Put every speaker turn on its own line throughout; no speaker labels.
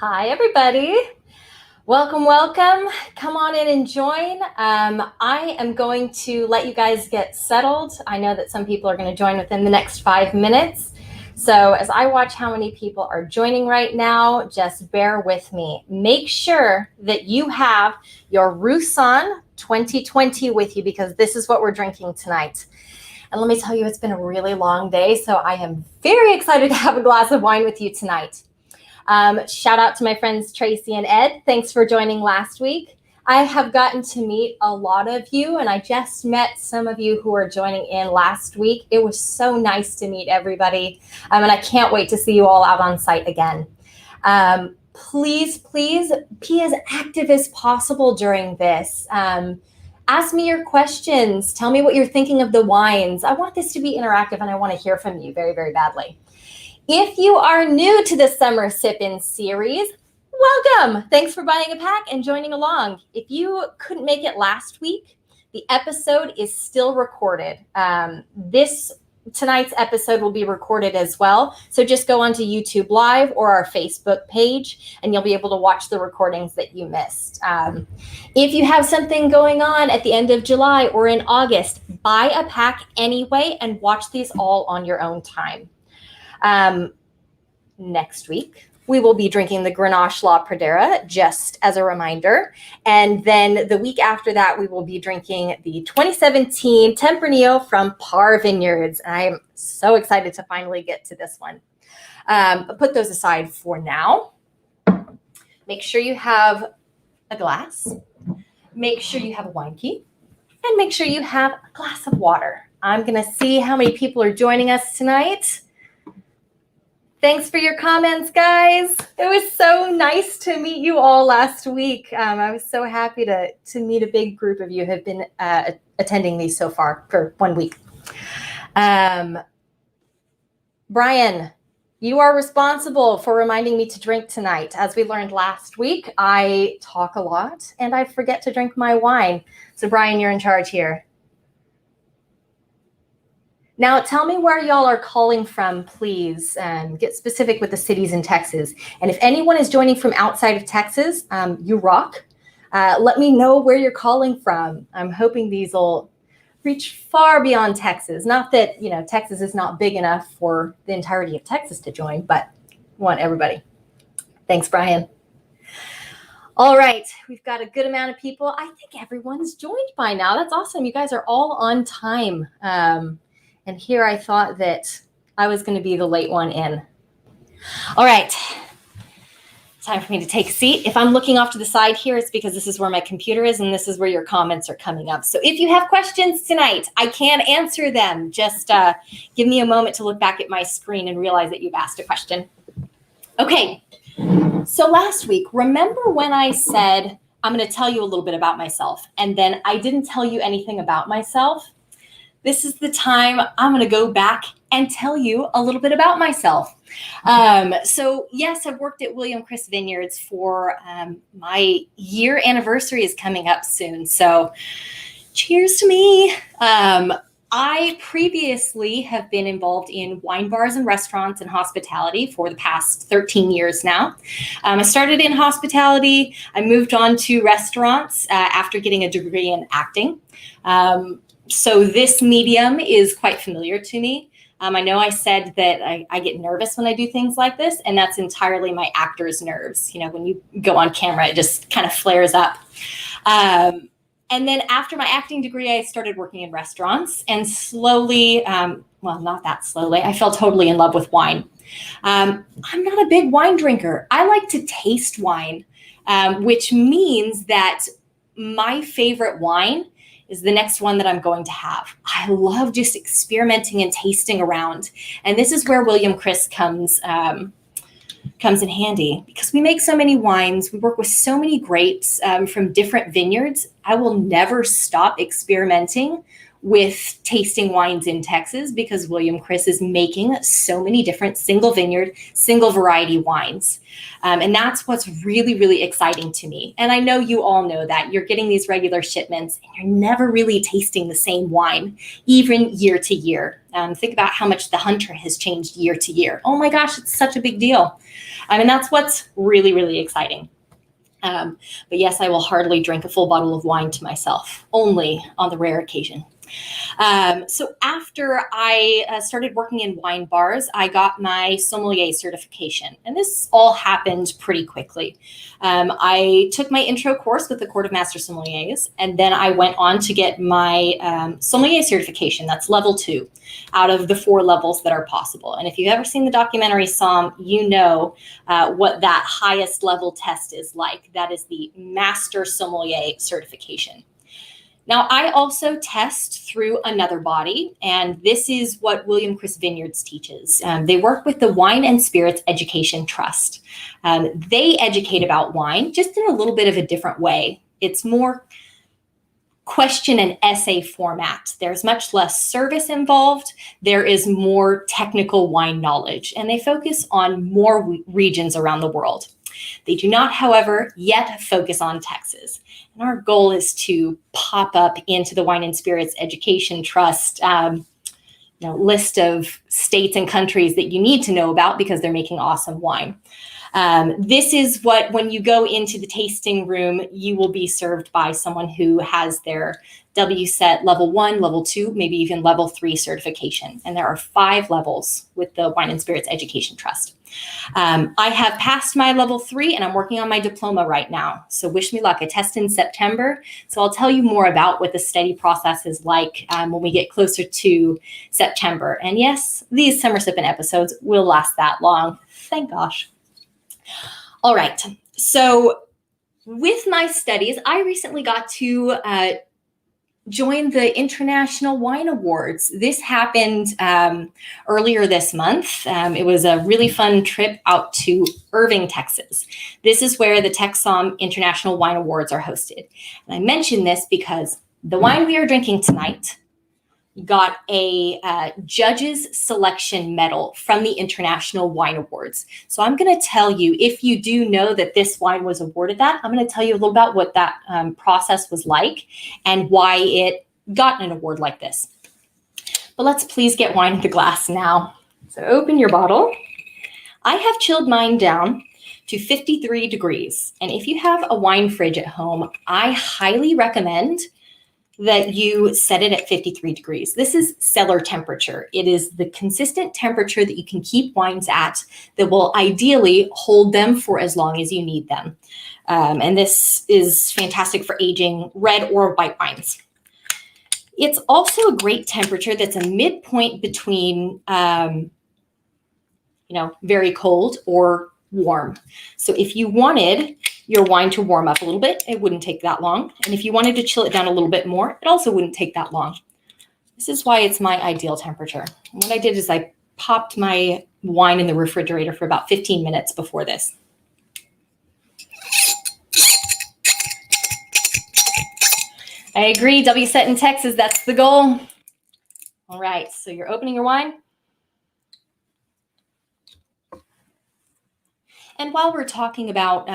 Hi, everybody. Welcome, welcome. Come on in and join. I am going to let you guys get settled. I know that some people are going to join within the next 5 minutes. So as I watch how many people are joining right now, just bear with me. Make sure that you have your Roussanne 2020 with you because this is what we're drinking tonight. And let me tell you, it's been a really long day, so I am very excited to have a glass of wine with you tonight. Shout out to my friends Tracy and Ed. Thanks for joining last week. I have gotten to meet a lot of you, and I just met some of you who are joining in last week. It was so nice to meet everybody, and I can't wait to see you all out on site again. Please be as active as possible during this. Ask me your questions. Tell me what you're thinking of the wines. I want this to be interactive, and I want to hear from you very, very badly. If you are new to the Summer Sippin series, welcome. Thanks for buying a pack and joining along. If you couldn't make it last week, the episode is still recorded. Tonight's episode will be recorded as well. So just go onto YouTube Live or our Facebook page, and you'll be able to watch the recordings that you missed. If you have something going on at the end of July or in August, buy a pack anyway and watch these all on your own time. Next week, we will be drinking the Grenache La Pradera, just as a reminder. And then the week after that, we will be drinking the 2017 Tempranillo from Par Vineyards. I am so excited to finally get to this one. But put those aside for now. Make sure you have a glass. Make sure you have a wine key. And make sure you have a glass of water. I'm going to see how many people are joining us tonight. Thanks for your comments, guys. It was so nice to meet you all last week. I was so happy to meet a big group of you who have been attending these so far for 1 week. Brian, you are responsible for reminding me to drink tonight. As we learned last week, I talk a lot and I forget to drink my wine. So Brian, you're in charge here. Now, tell me where y'all are calling from, please. Get specific with the cities in Texas. And if anyone is joining from outside of Texas, you rock. Let me know where you're calling from. I'm hoping these will reach far beyond Texas. Not that, Texas is not big enough for the entirety of Texas to join, but I want everybody. Thanks, Brian. All right, we've got a good amount of people. I think everyone's joined by now. That's awesome. You guys are all on time. And here I thought that I was going to be the late one in. All right. Time for me to take a seat. If I'm looking off to the side here, it's because this is where my computer is and this is where your comments are coming up. So if you have questions tonight, I can answer them. Just give me a moment to look back at my screen and realize that you've asked a question. Okay. So last week, remember when I said, I'm going to tell you a little bit about myself, and then I didn't tell you anything about myself? This is the time I'm going to go back and tell you a little bit about myself. So yes, I've worked at William Chris Vineyards for my year anniversary is coming up soon. So cheers to me. I previously have been involved in wine bars and restaurants and hospitality for the past 13 years now. I started in hospitality. I moved on to restaurants after getting a degree in acting. So this medium is quite familiar to me. I know I said that I get nervous when I do things like this, and that's entirely my actor's nerves. When you go on camera, it just kind of flares up. And then after my acting degree, I started working in restaurants, and slowly, well, not that slowly, I fell totally in love with wine. I'm not a big wine drinker. I like to taste wine, which means that my favorite wine is the next one that I'm going to have. I love just experimenting and tasting around. And this is where William Chris comes in handy because we make so many wines. We work with so many grapes from different vineyards. I will never stop experimenting with tasting wines in Texas because William Chris is making so many different single vineyard, single variety wines. And that's what's really, really exciting to me. And I know you all know that you're getting these regular shipments and you're never really tasting the same wine, even year to year. Think about how much the Hunter has changed year to year. Oh my gosh, it's such a big deal. And that's what's really, really exciting. But yes, I will hardly drink a full bottle of wine to myself, only on the rare occasion. So after I started working in wine bars, I got my sommelier certification, and this all happened pretty quickly. I took my intro course with the Court of Master Sommeliers, and then I went on to get my sommelier certification. That's level 2 out of the 4 levels that are possible. And if you've ever seen the documentary Somm, you know what that highest level test is like. That is the Master Sommelier certification. Now, I also test through another body, and this is what William Chris Vineyards teaches. They work with the Wine and Spirits Education Trust. They educate about wine just in a little bit of a different way. It's more question and essay format. There's much less service involved. There is more technical wine knowledge, and they focus on more regions around the world. They do not, however, yet focus on Texas. And our goal is to pop up into the Wine and Spirits Education Trust list of states and countries that you need to know about because they're making awesome wine. This is what, when you go into the tasting room, you will be served by someone who has their WSET level 1, level 2, maybe even level 3 certification. And there are 5 levels with the Wine and Spirits Education Trust. I have passed my level 3 and I'm working on my diploma right now. So wish me luck. I test in September. So I'll tell you more about what the study process is like when we get closer to September. And yes, these Summer Sippin' episodes will last that long. Thank gosh. All right. So with my studies, I recently got to join the International Wine Awards. This happened earlier this month. It was a really fun trip out to Irving, Texas. This is where the TEXSOM International Wine Awards are hosted. And I mention this because the wine we are drinking tonight got a judge's selection medal from the International Wine Awards. So I'm going to tell you, if you do know that this wine was awarded that, I'm going to tell you a little about what that process was like and why it got an award like this. But let's please get wine in the glass now. So open your bottle. I have chilled mine down to 53 degrees. And if you have a wine fridge at home, I highly recommend that you set it at 53 degrees. This is cellar temperature. It is the consistent temperature that you can keep wines at that will ideally hold them for as long as you need them. And this is fantastic for aging red or white wines. It's also a great temperature that's a midpoint between, very cold or warm. So if you wanted your wine to warm up a little bit, it wouldn't take that long. And if you wanted to chill it down a little bit more, it also wouldn't take that long. This is why it's my ideal temperature. And what I did is I popped my wine in the refrigerator for about 15 minutes before this. I agree, WSET in Texas, that's the goal. All right, so you're opening your wine. And while we're talking about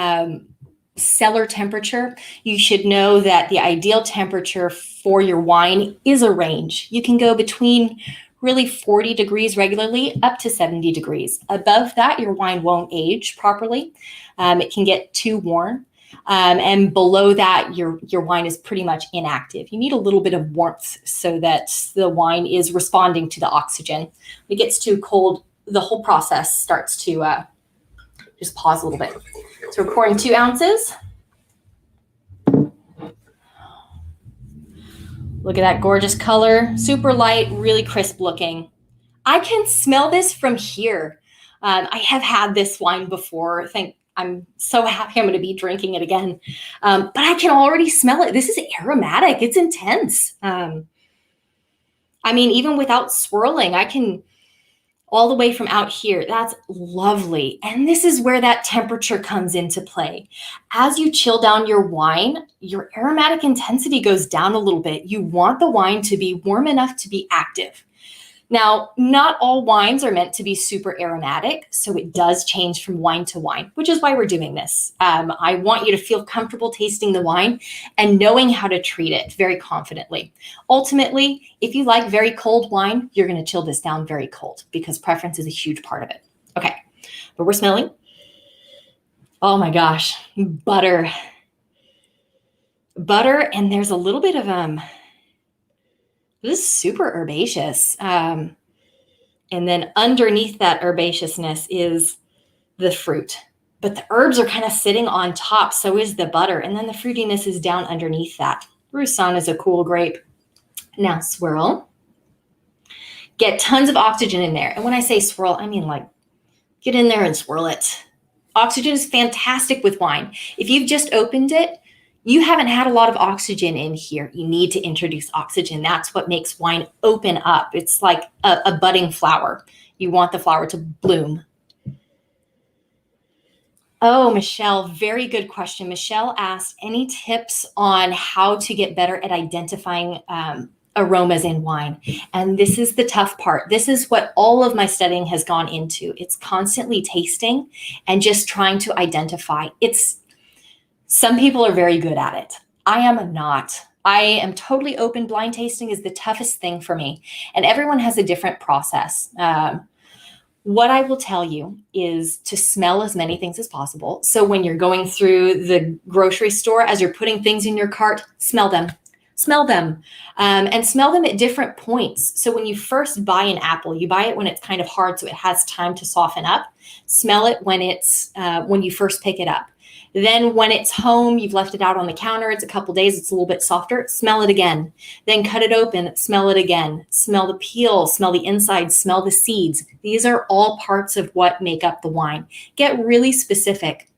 cellar temperature, you should know that the ideal temperature for your wine is a range. You can go between really 40 degrees regularly up to 70 degrees. Above that, your wine won't age properly. It can get too warm. And below that, your wine is pretty much inactive. You need a little bit of warmth so that the wine is responding to the oxygen. When it gets too cold, the whole process starts to just pause a little bit. So we're pouring 2 ounces. Look at that gorgeous color. Super light, really crisp looking. I can smell this from here. I have had this wine before. I'm so happy I'm going to be drinking it again. But I can already smell it. This is aromatic. It's intense. Even without swirling, I can all the way from out here. That's lovely. And this is where that temperature comes into play. As you chill down your wine, your aromatic intensity goes down a little bit. You want the wine to be warm enough to be active. Now, not all wines are meant to be super aromatic, so it does change from wine to wine, which is why we're doing this. I want you to feel comfortable tasting the wine and knowing how to treat it very confidently. Ultimately, if you like very cold wine, you're going to chill this down very cold because preference is a huge part of it. Okay, but we're smelling. Oh my gosh, butter. Butter, and there's a little bit of this is super herbaceous. And then underneath that herbaceousness is the fruit. But the herbs are kind of sitting on top, so is the butter. And then the fruitiness is down underneath that. Roussanne is a cool grape. Now swirl. Get tons of oxygen in there. And when I say swirl, I mean like get in there and swirl it. Oxygen is fantastic with wine. If you've just opened it, you haven't had a lot of oxygen in here. You need to introduce oxygen. That's what makes wine open up. It's like a budding flower. You want the flower to bloom. Oh, Michelle, very good question. Michelle asked, any tips on how to get better at identifying aromas in wine? And this is the tough part. This is what all of my studying has gone into. It's constantly tasting and just trying to identify. Some people are very good at it. I am not. I am totally open. Blind tasting is the toughest thing for me. And everyone has a different process. What I will tell you is to smell as many things as possible. So when you're going through the grocery store, as you're putting things in your cart, smell them. Smell them. And smell them at different points. So when you first buy an apple, you buy it when it's kind of hard so it has time to soften up. Smell it when you first pick it up. Then when it's home, you've left it out on the counter, it's a couple days, it's a little bit softer, smell it again. Then cut it open, smell it again. Smell the peel, smell the inside, smell the seeds. These are all parts of what make up the wine. Get really specific.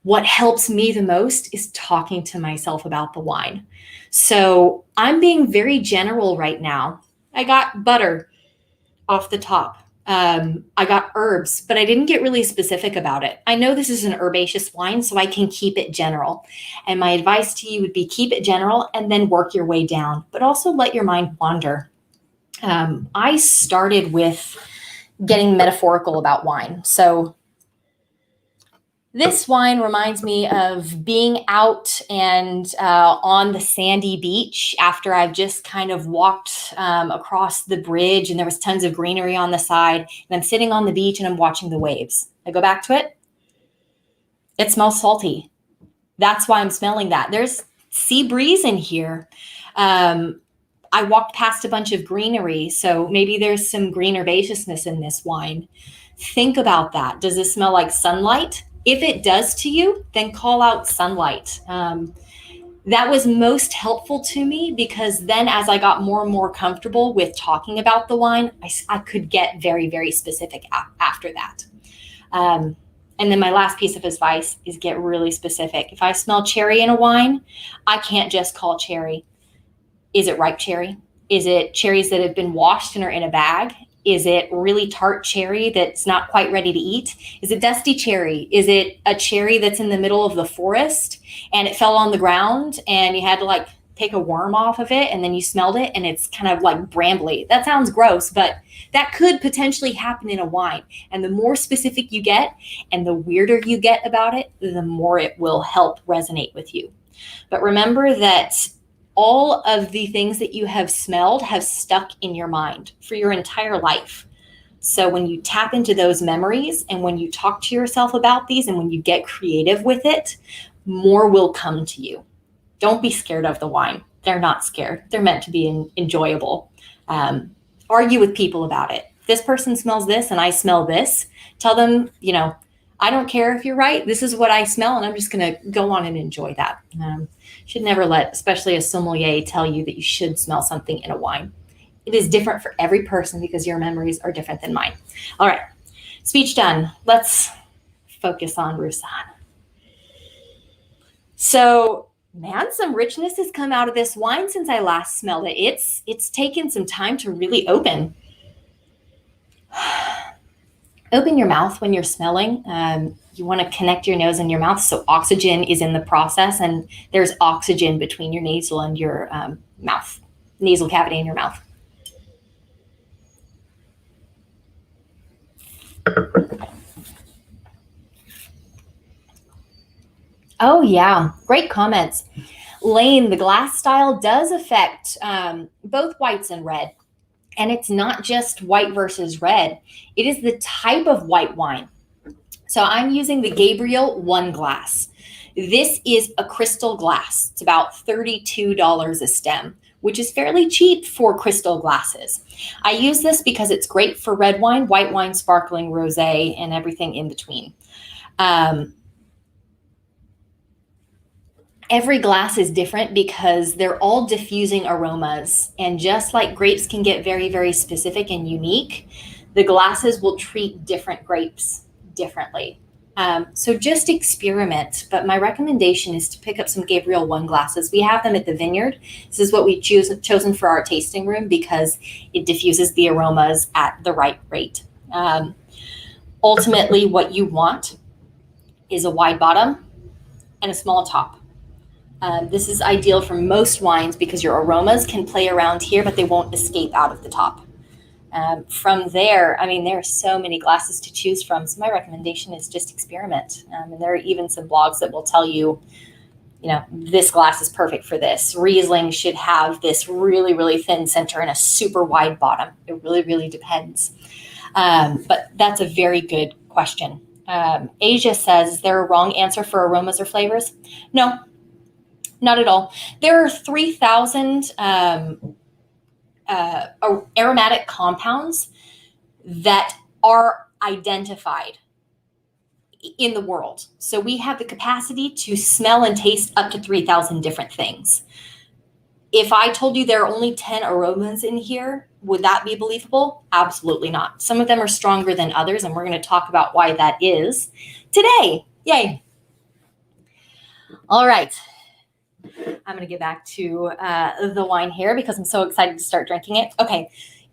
What helps me the most is talking to myself about the wine. So I'm being very general right now. I got butter off the top. I got herbs, but I didn't get really specific about it. I know this is an herbaceous wine, so I can keep it general. And my advice to you would be keep it general and then work your way down, but also let your mind wander. I started with getting metaphorical about wine. So this wine reminds me of being out and on the sandy beach after I've just kind of walked across the bridge and there was tons of greenery on the side. And I'm sitting on the beach and I'm watching the waves. I go back to it. It smells salty. That's why I'm smelling that. There's sea breeze in here. I walked past a bunch of greenery, so maybe there's some green herbaceousness in this wine. Think about that. Does this smell like sunlight? If it does to you, then call out sunlight. That was most helpful to me because then as I got more and more comfortable with talking about the wine, I could get very, very specific after that. And then my last piece of advice is get really specific. If I smell cherry in a wine, I can't just call cherry. Is it ripe cherry? Is it cherries that have been washed and are in a bag? Is it really tart cherry that's not quite ready to eat? Is it dusty cherry? Is it a cherry that's in the middle of the forest and it fell on the ground and you had to like take a worm off of it and then you smelled it and it's kind of like brambly? That sounds gross, but that could potentially happen in a wine. And the more specific you get and the weirder you get about it, the more it will help resonate with you. But remember that all of the things that you have smelled have stuck in your mind for your entire life. So when you tap into those memories and when you talk to yourself about these and when you get creative with it, more will come to you. Don't be scared of the wine. They're not scared. They're meant to be enjoyable. Argue with people about it. This person smells this and I smell this. Tell them, I don't care if you're right. This is what I smell and I'm just going to go on and enjoy that. Should never let, especially a sommelier, tell you that you should smell something in a wine. It is different for every person because your memories are different than mine. All right, speech done. Let's focus on Roussanne. So, man, some richness has come out of this wine since I last smelled it. It's taken some time to really open. Open your mouth when you're smelling. You want to connect your nose and your mouth so oxygen is in the process, and there's oxygen between your nasal and your mouth, nasal cavity in your mouth. Oh, yeah. Great comments. Lane, the glass style does affect both whites and red. And it's not just white versus red. It is the type of white wine. So I'm using the Gabriel 1 glass. This is a crystal glass. It's about $32 a stem, which is fairly cheap for crystal glasses. I use this because it's great for red wine, white wine, sparkling, rosé, and everything in between. Every glass is different because they're all diffusing aromas. And just like grapes can get very, very specific and unique, the glasses will treat different grapes differently. So just experiment. But my recommendation is to pick up some Gabriel 1 glasses. We have them at the Vineyard. This is what we've chosen for our tasting room because it diffuses the aromas at the right rate. Ultimately, what you want is a wide bottom and a small top. This is ideal for most wines because your aromas can play around here, but they won't escape out of the top. From there, I mean, there are so many glasses to choose from. So my recommendation is just experiment. And there are even some blogs that will tell you, this glass is perfect for this. Riesling should have this really, really thin center and a super wide bottom. It really, really depends. But that's a very good question. Asia says, is there a wrong answer for aromas or flavors? No. Not at all. There are 3,000 aromatic compounds that are identified in the world. So we have the capacity to smell and taste up to 3,000 different things. If I told you there are only 10 aromas in here, would that be believable? Absolutely not. Some of them are stronger than others, and we're going to talk about why that is today. Yay. All right. I'm going to get back to the wine here because I'm so excited to start drinking it. Okay.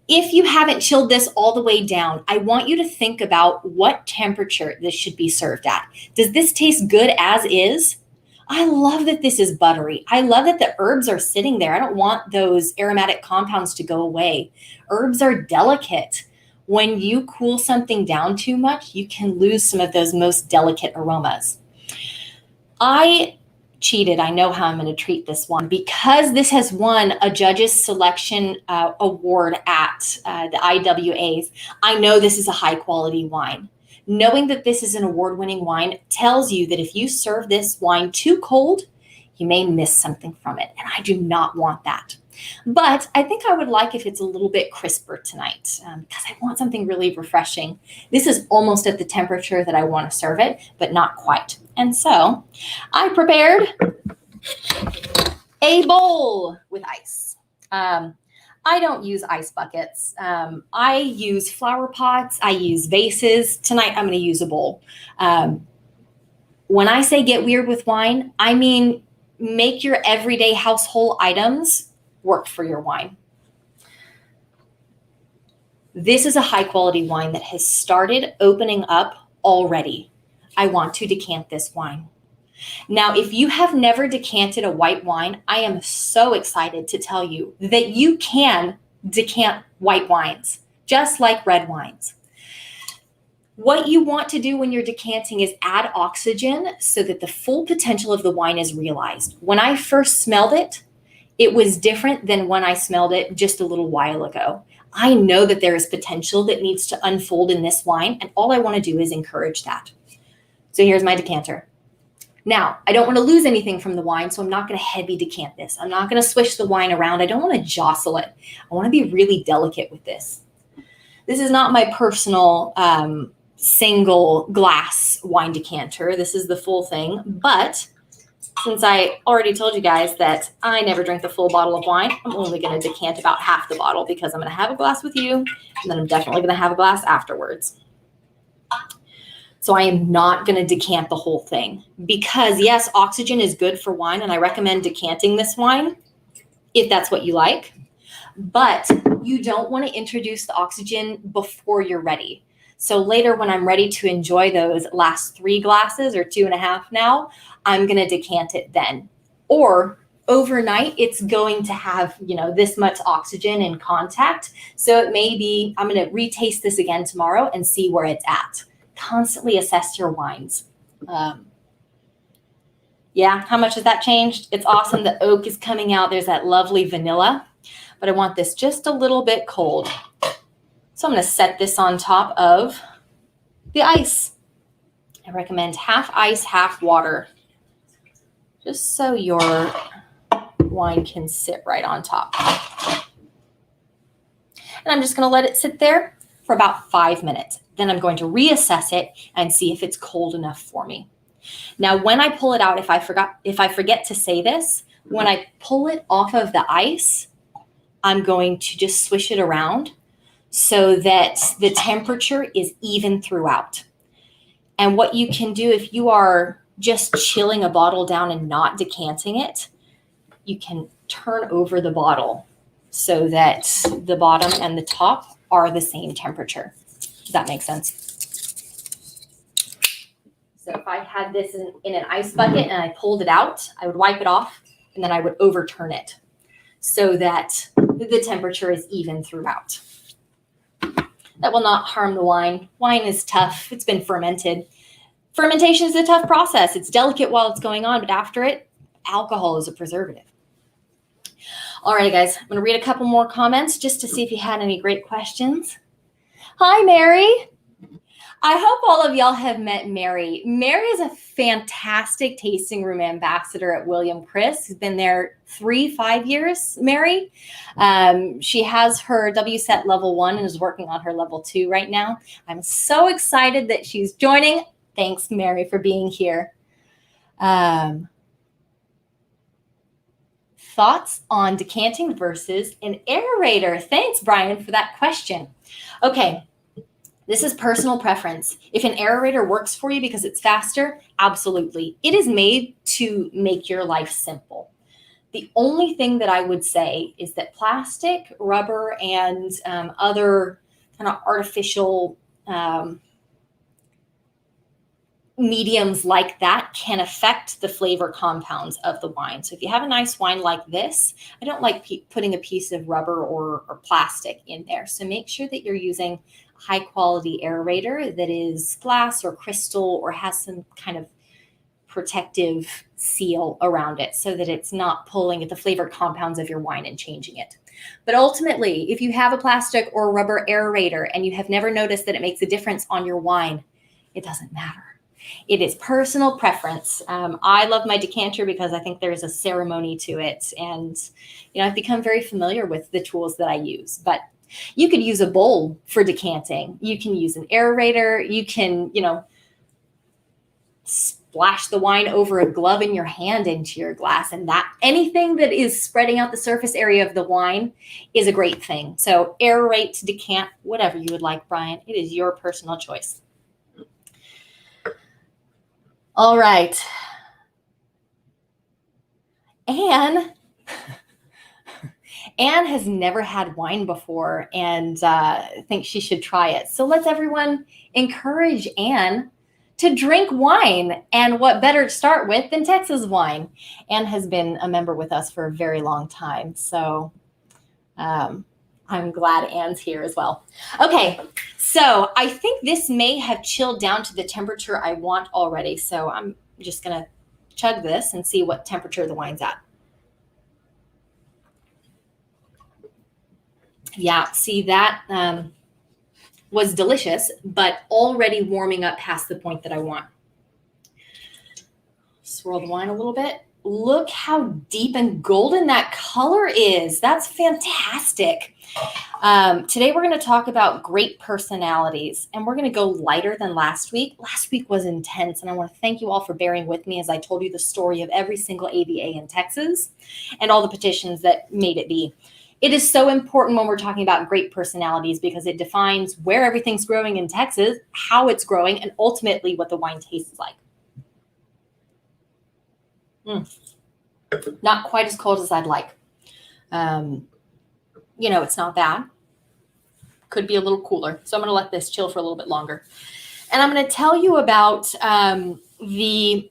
If you haven't chilled this all the way down, I want you to think about what temperature this should be served at. Does this taste good as is? I love that this is buttery. I love that the herbs are sitting there. I don't want those aromatic compounds to go away. Herbs are delicate. When you cool something down too much, you can lose some of those most delicate aromas. I cheated. I know how I'm going to treat this one because this has won a judge's selection award at the IWAs. I know this is a high quality wine. Knowing that this is an award-winning wine tells you that if you serve this wine too cold, you may miss something from it. And I do not want that. But I think I would like if it's a little bit crisper tonight because I want something really refreshing. This is almost at the temperature that I want to serve it, but not quite. And so I prepared a bowl with ice. I don't use ice buckets. I use flower pots. I use vases. Tonight, I'm going to use a bowl. When I say get weird with wine, I mean make your everyday household items work for your wine. This is a high quality wine that has started opening up already. I want to decant this wine. Now, if you have never decanted a white wine, I am so excited to tell you that you can decant white wines, just like red wines. What you want to do when you're decanting is add oxygen so that the full potential of the wine is realized. When I first smelled it, it was different than when I smelled it just a little while ago. I know that there is potential that needs to unfold in this wine, and all I want to do is encourage that. So here's my decanter. Now, I don't want to lose anything from the wine, so I'm not going to heavy decant this. I'm not going to swish the wine around. I don't want to jostle it. I want to be really delicate with this. This is not my personal single glass wine decanter. This is the full thing. But since I already told you guys that I never drink the full bottle of wine, I'm only going to decant about half the bottle because I'm going to have a glass with you, and then I'm definitely going to have a glass afterwards. So I am not going to decant the whole thing because, yes, oxygen is good for wine, and I recommend decanting this wine if that's what you like. but you don't want to introduce the oxygen before you're ready. So later when I'm ready to enjoy those last 3 glasses or 2.5 now, I'm going to decant it then. Or overnight, it's going to have, this much oxygen in contact. So it may be, I'm going to retaste this again tomorrow and see where it's at. Constantly assess your wines. Yeah, how much has that changed? It's awesome. The oak is coming out. There's that lovely vanilla, but I want this just a little bit cold. So I'm going to set this on top of the ice. I recommend half ice, half water, just so your wine can sit right on top. And I'm just going to let it sit there for about 5 minutes. Then I'm going to reassess it and see if it's cold enough for me. Now, when I pull it out, if I forget to say this, when I pull it off of the ice, I'm going to just swish it around so that the temperature is even throughout. And what you can do if you are just chilling a bottle down and not decanting it, you can turn over the bottle so that the bottom and the top are the same temperature. Does that make sense? So if I had this in an ice bucket and I pulled it out, I would wipe it off and then I would overturn it so that the temperature is even throughout. That will not harm the wine. Wine is tough. It's been fermented. Fermentation is a tough process. It's delicate while it's going on, but after it, alcohol is a preservative. All right, guys, I'm going to read a couple more comments just to see if you had any great questions. Hi, Mary. I hope all of y'all have met Mary. Mary is a fantastic tasting room ambassador at William Chris. She's been there 5 years, Mary. She has her WSET level 1 and is working on her level 2 right now. I'm so excited that she's joining. Thanks, Mary, for being here. Thoughts on decanting versus an aerator? Thanks, Brian, for that question. Okay. This is personal preference. If an aerator works for you because it's faster, absolutely. It is made to make your life simple. The only thing that I would say is that plastic, rubber, and other kind of artificial mediums like that can affect the flavor compounds of the wine. So if you have a nice wine like this, I don't like putting a piece of rubber or plastic in there. So make sure that you're using high quality aerator that is glass or crystal or has some kind of protective seal around it so that it's not pulling at the flavor compounds of your wine and changing it. But ultimately, if you have a plastic or rubber aerator and you have never noticed that it makes a difference on your wine, it doesn't matter. It is personal preference. I love my decanter because I think there's a ceremony to it. And, I've become very familiar with the tools that I use. But you could use a bowl for decanting. You can use an aerator. You can, splash the wine over a glove in your hand into your glass. And that anything that is spreading out the surface area of the wine is a great thing. So aerate, decant, whatever you would like, Brian. It is your personal choice. All right. Anne has never had wine before and thinks she should try it. So let's everyone encourage Anne to drink wine. And what better to start with than Texas wine? Anne has been a member with us for a very long time. So I'm glad Anne's here as well. Okay, so I think this may have chilled down to the temperature I want already. So I'm just going to chug this and see what temperature the wine's at. Yeah, see that was delicious, but already warming up past the point that I want. Swirl the wine a little bit. Look how deep and golden that color is. That's fantastic. Today we're going to talk about great personalities, and we're going to go lighter than last week. Last week was intense, and I want to thank you all for bearing with me as I told you the story of every single AVA in Texas and all the petitions that made it be. It is so important when we're talking about great personalities because it defines where everything's growing in Texas, how it's growing, and ultimately what the wine tastes like. Not quite as cold as I'd like. it's not bad. Could be a little cooler. So I'm going to let this chill for a little bit longer. And I'm going to tell you about the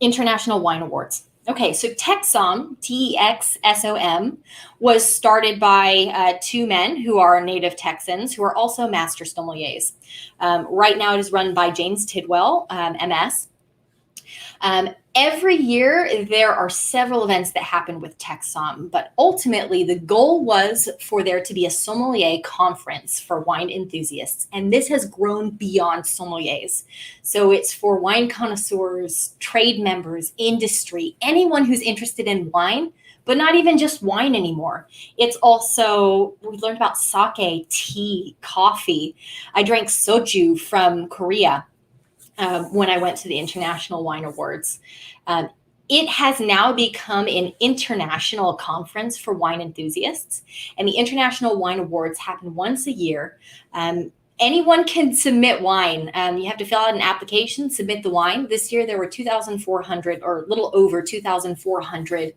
International Wine Awards. Okay, so TEXSOM, TEXSOM, was started by two men who are native Texans who are also master sommeliers. Right now it is run by James Tidwell, MS. Every year there are several events that happen with TEXSOM, but ultimately the goal was for there to be a sommelier conference for wine enthusiasts, and this has grown beyond sommeliers. So it's for wine connoisseurs, trade members, industry, anyone who's interested in wine, but not even just wine anymore. It's also, we learned about sake, tea, coffee. I drank soju from Korea. When I went to the International Wine Awards. It has now become an international conference for wine enthusiasts, and the International Wine Awards happen once a year. Anyone can submit wine. You have to fill out an application, submit the wine. This year there were 2,400 or a little over 2,400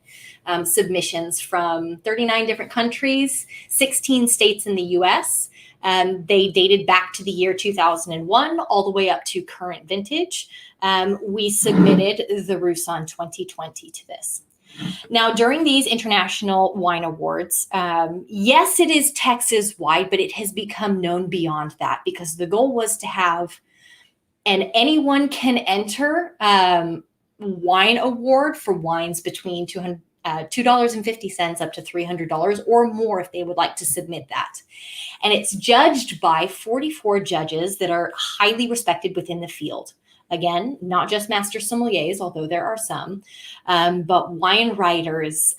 submissions from 39 different countries, 16 states in the US. They dated back to the year 2001 all the way up to current vintage. We submitted the Roussanne 2020 to this. Now, during these International Wine Awards, yes, it is Texas-wide, but it has become known beyond that because the goal was to have an anyone can enter wine award for wines between $2.50 up to $300 or more if they would like to submit that. And it's judged by 44 judges that are highly respected within the field. Again, not just master sommeliers, although there are some, but wine writers,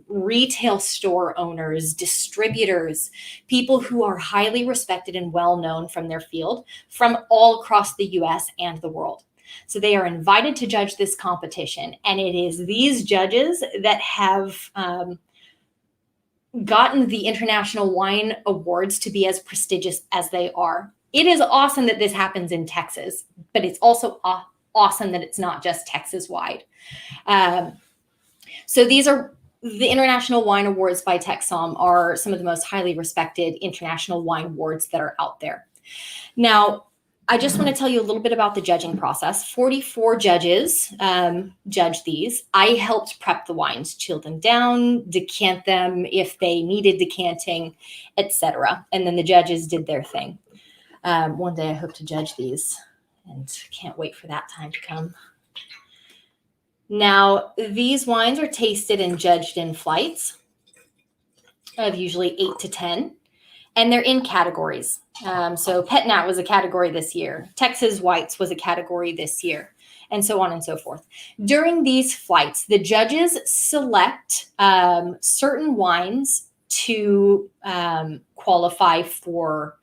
retail store owners, distributors, people who are highly respected and well-known from their field from all across the US and the world. So they are invited to judge this competition, and it is these judges that have gotten the International Wine Awards to be as prestigious as they are. It is awesome that this happens in Texas, but it's also awesome that it's not just Texas-wide. So these are the International Wine Awards by TEXSOM are some of the most highly respected international wine awards that are out there. Now, I just want to tell you a little bit about the judging process. 44 judges judge these. I helped prep the wines, chill them down, decant them if they needed decanting, etc. And then the judges did their thing. One day I hope to judge these and can't wait for that time to come. Now, these wines are tasted and judged in flights of usually 8 to 10. And they're in categories. So Pet Nat was a category this year. Texas Whites was a category this year, and so on and so forth. During these flights, the judges select certain wines to qualify for,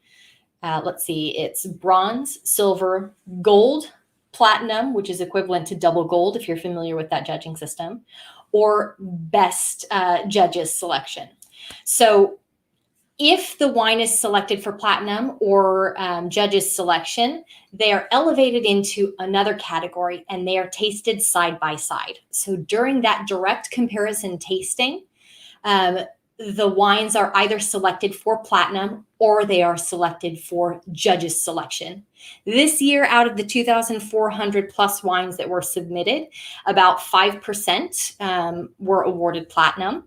it's bronze, silver, gold, platinum, which is equivalent to double gold if you're familiar with that judging system, or best judges selection. So if the wine is selected for platinum or judges selection, they are elevated into another category and they are tasted side by side. So during that direct comparison tasting, the wines are either selected for platinum or they are selected for judges selection. This year, out of the 2,400 plus wines that were submitted, about 5% were awarded platinum.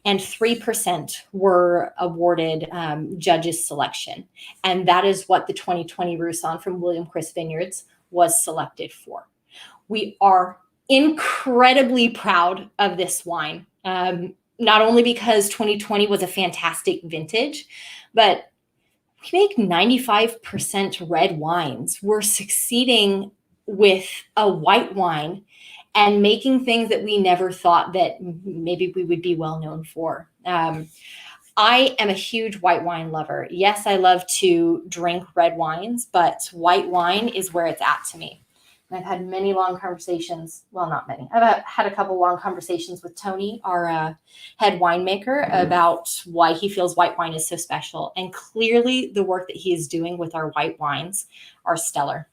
And 3% were awarded judges selection. And that is what the 2020 Roussanne from William Chris Vineyards was selected for. We are incredibly proud of this wine, not only because 2020 was a fantastic vintage, but we make 95% red wines. We're succeeding with a white wine and making things that we never thought that maybe we would be well known for. I am a huge white wine lover. Yes, I love to drink red wines, but white wine is where it's at to me. And I've had many long conversations. Well, not many. I've had a couple long conversations with Tony, our head winemaker, about why he feels white wine is so special. And clearly the work that he is doing with our white wines are stellar.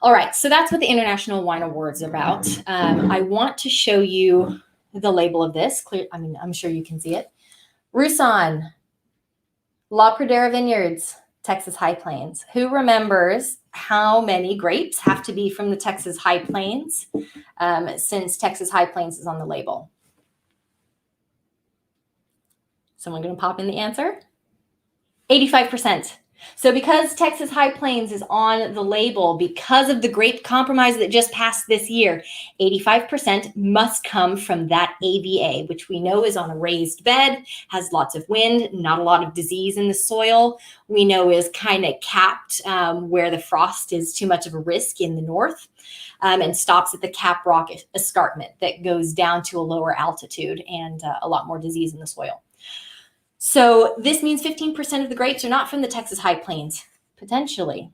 All right, so that's what the International Wine Awards are about. I want to show you the label of this. I'm sure you can see it. Roussanne, La Pradera Vineyards, Texas High Plains. Who remembers how many grapes have to be from the Texas High Plains since Texas High Plains is on the label? Someone going to pop in the answer? 85%. So because Texas High Plains is on the label, because of the grape compromise that just passed this year, 85% must come from that AVA, which we know is on a raised bed, has lots of wind, not a lot of disease in the soil. We know is kind of capped where the frost is too much of a risk in the north, and stops at the Cap Rock escarpment that goes down to a lower altitude and a lot more disease in the soil. So this means 15% of the grapes are not from the Texas High Plains, potentially.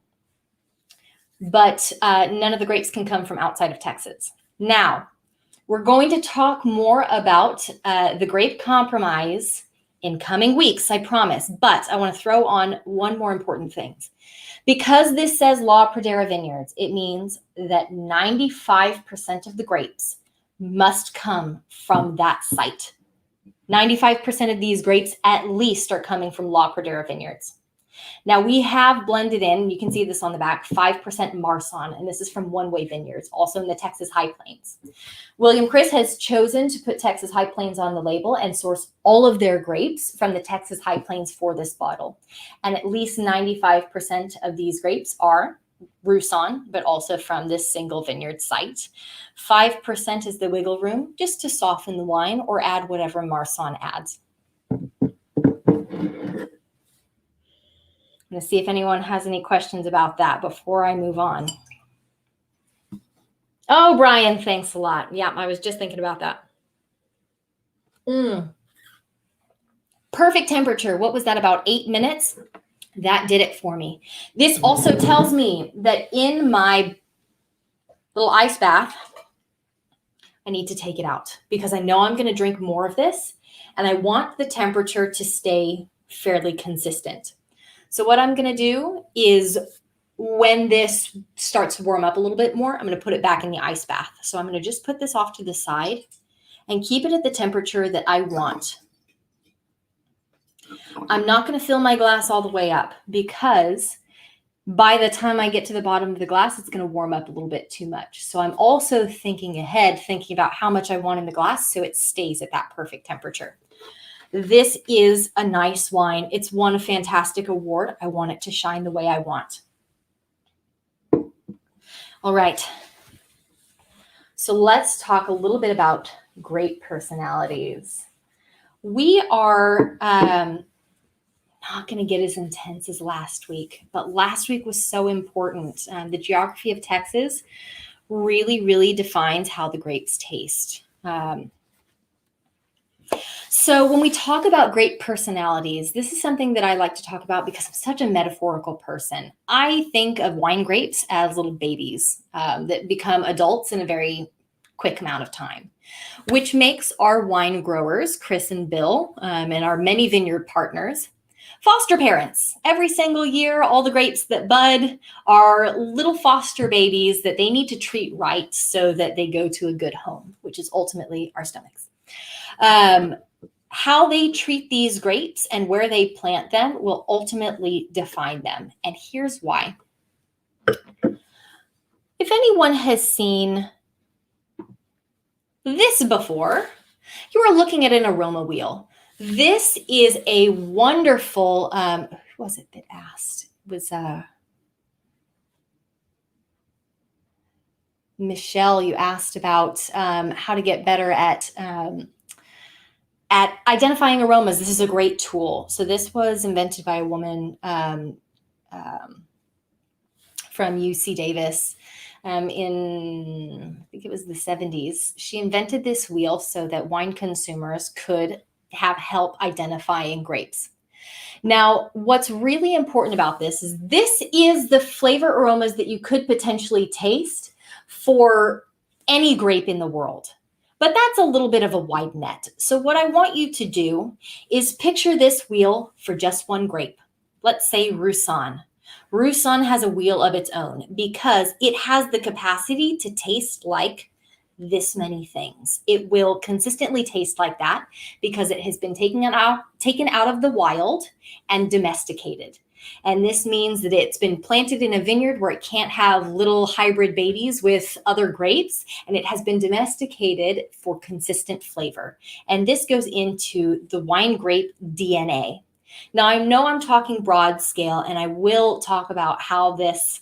But none of the grapes can come from outside of Texas. Now, we're going to talk more about the grape compromise in coming weeks, I promise. But I want to throw on one more important thing. Because this says La Pradera Vineyards, it means that 95% of the grapes must come from that site. 95% of these grapes at least are coming from La Pradera Vineyards. Now we have blended in, you can see this on the back, 5% Marsanne, and this is from One Way Vineyards, also in the Texas High Plains. William Chris has chosen to put Texas High Plains on the label and source all of their grapes from the Texas High Plains for this bottle. And at least 95% of these grapes are Roussanne, but also from this single vineyard site. 5% is the wiggle room, just to soften the wine or add whatever Marsanne adds. I'm going to see if anyone has any questions about that before I move on. Oh, Brian, thanks a lot. Yeah, I was just thinking about that. Perfect temperature. What was that, about 8 minutes? That did it for me. This also tells me that in my little ice bath, I need to take it out because I know I'm going to drink more of this and I want the temperature to stay fairly consistent. So what I'm going to do is when this starts to warm up a little bit more, I'm going to put it back in the ice bath. So I'm going to just put this off to the side and keep it at the temperature that I want. I'm not going to fill my glass all the way up because by the time I get to the bottom of the glass, it's going to warm up a little bit too much. So I'm also thinking ahead, thinking about how much I want in the glass so it stays at that perfect temperature. This is a nice wine. It's won a fantastic award. I want it to shine the way I want. All right. So let's talk a little bit about grape personalities. We are not going to get as intense as last week, but last week was so important. The geography of Texas really, really defines how the grapes taste. So when we talk about grape personalities, this is something that I like to talk about because I'm such a metaphorical person. I think of wine grapes as little babies that become adults in a very quick amount of time, which makes our wine growers, Chris and Bill, and our many vineyard partners, foster parents. Every single year, all the grapes that bud are little foster babies that they need to treat right so that they go to a good home, which is ultimately our stomachs. How they treat these grapes and where they plant them will ultimately define them. And here's why. If anyone has seen this before, you are looking at an aroma wheel. This is a wonderful, who was it that asked? It was Michelle, you asked about how to get better at identifying aromas. This is a great tool. So this was invented by a woman from UC Davis in, I think it was the 70s. She invented this wheel so that wine consumers could have help identifying grapes. Now, what's really important about this is the flavor aromas that you could potentially taste for any grape in the world. But that's a little bit of a wide net. So what I want you to do is picture this wheel for just one grape. Let's say Roussanne. Roussanne has a wheel of its own because it has the capacity to taste like this many things. It will consistently taste like that because it has been taken out of the wild and domesticated. And this means that it's been planted in a vineyard where it can't have little hybrid babies with other grapes, and it has been domesticated for consistent flavor. And this goes into the wine grape DNA. Now, I know I'm talking broad scale, and I will talk about how this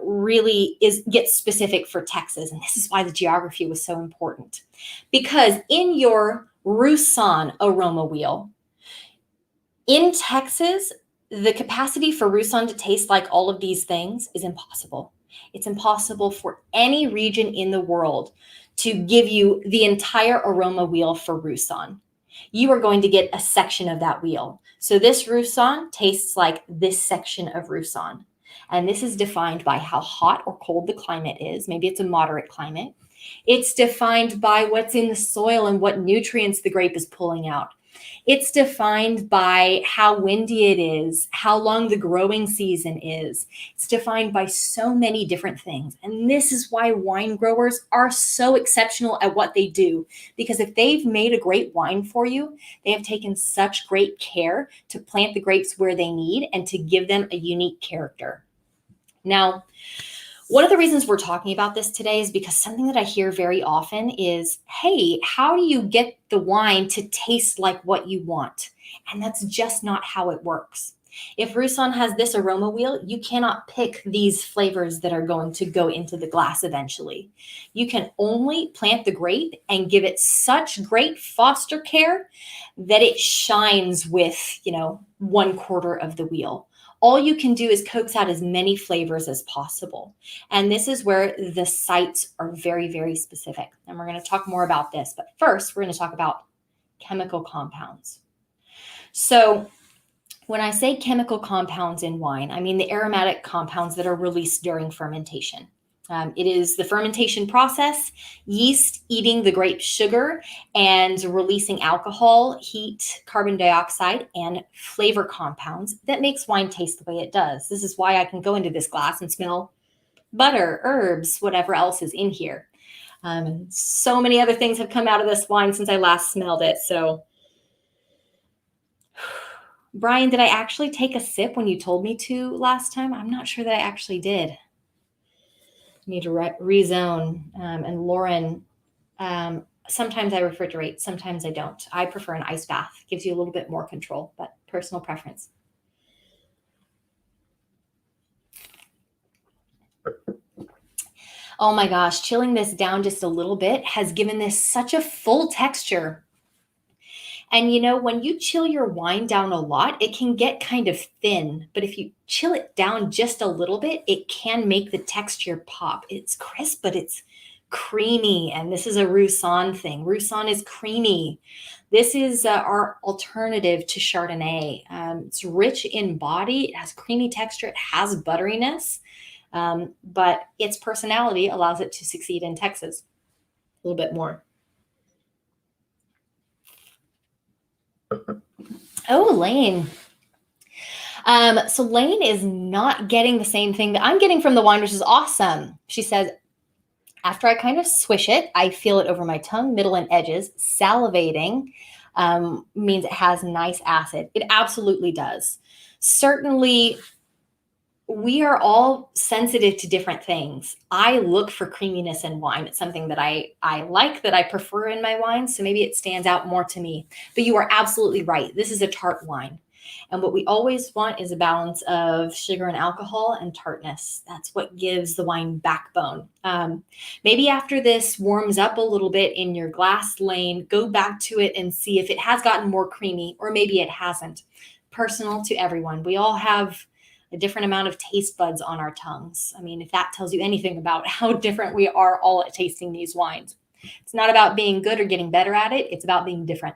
really gets specific for Texas. And this is why the geography was so important. Because in your Roussanne aroma wheel, in Texas, the capacity for Roussanne to taste like all of these things is impossible. It's impossible for any region in the world to give you the entire aroma wheel for Roussanne. You are going to get a section of that wheel. So this Roussanne tastes like this section of Roussanne. And this is defined by how hot or cold the climate is. Maybe it's a moderate climate. It's defined by what's in the soil and what nutrients the grape is pulling out. It's defined by how windy it is, how long the growing season is. It's defined by so many different things. And this is why wine growers are so exceptional at what they do. Because if they've made a great wine for you, they have taken such great care to plant the grapes where they need and to give them a unique character. Now, one of the reasons we're talking about this today is because something that I hear very often is, hey, how do you get the wine to taste like what you want? And that's just not how it works. If Roussanne has this aroma wheel, you cannot pick these flavors that are going to go into the glass eventually. You can only plant the grape and give it such great foster care that it shines with, 1/4 of the wheel. All you can do is coax out as many flavors as possible. And this is where the sites are very, very specific. And we're going to talk more about this. But first, we're going to talk about chemical compounds. So when I say chemical compounds in wine, I mean the aromatic compounds that are released during fermentation. It is the fermentation process, yeast eating the grape sugar and releasing alcohol, heat, carbon dioxide, and flavor compounds that makes wine taste the way it does. This is why I can go into this glass and smell butter, herbs, whatever else is in here. So many other things have come out of this wine since I last smelled it. So, Brian, did I actually take a sip when you told me to last time? I'm not sure that I actually did. Need to rezone. And Lauren, sometimes I refrigerate, sometimes I don't. I prefer an ice bath. Gives you a little bit more control, but personal preference. Oh my gosh, chilling this down just a little bit has given this such a full texture. And when you chill your wine down a lot, it can get kind of thin. But if you chill it down just a little bit, it can make the texture pop. It's crisp, but it's creamy. And this is a Roussanne thing. Roussanne is creamy. This is our alternative to Chardonnay. It's rich in body. It has creamy texture. It has butteriness. But its personality allows it to succeed in Texas a little bit more. Oh, Lane. So Lane is not getting the same thing that I'm getting from the wine, which is awesome. She says, after I kind of swish it, I feel it over my tongue, middle, and edges. Salivating means it has nice acid. It absolutely does. Certainly, we are all sensitive to different things. I look for creaminess in wine. It's something that I like, that I prefer in my wine. So maybe it stands out more to me. But you are absolutely right. This is a tart wine. And what we always want is a balance of sugar and alcohol and tartness. That's what gives the wine backbone. Maybe after this warms up a little bit in your glass, Lane, go back to it and see if it has gotten more creamy, or maybe it hasn't. Personal to everyone. We all have a different amount of taste buds on our tongues. I mean, if that tells you anything about how different we are all at tasting these wines. It's not about being good or getting better at it. It's about being different.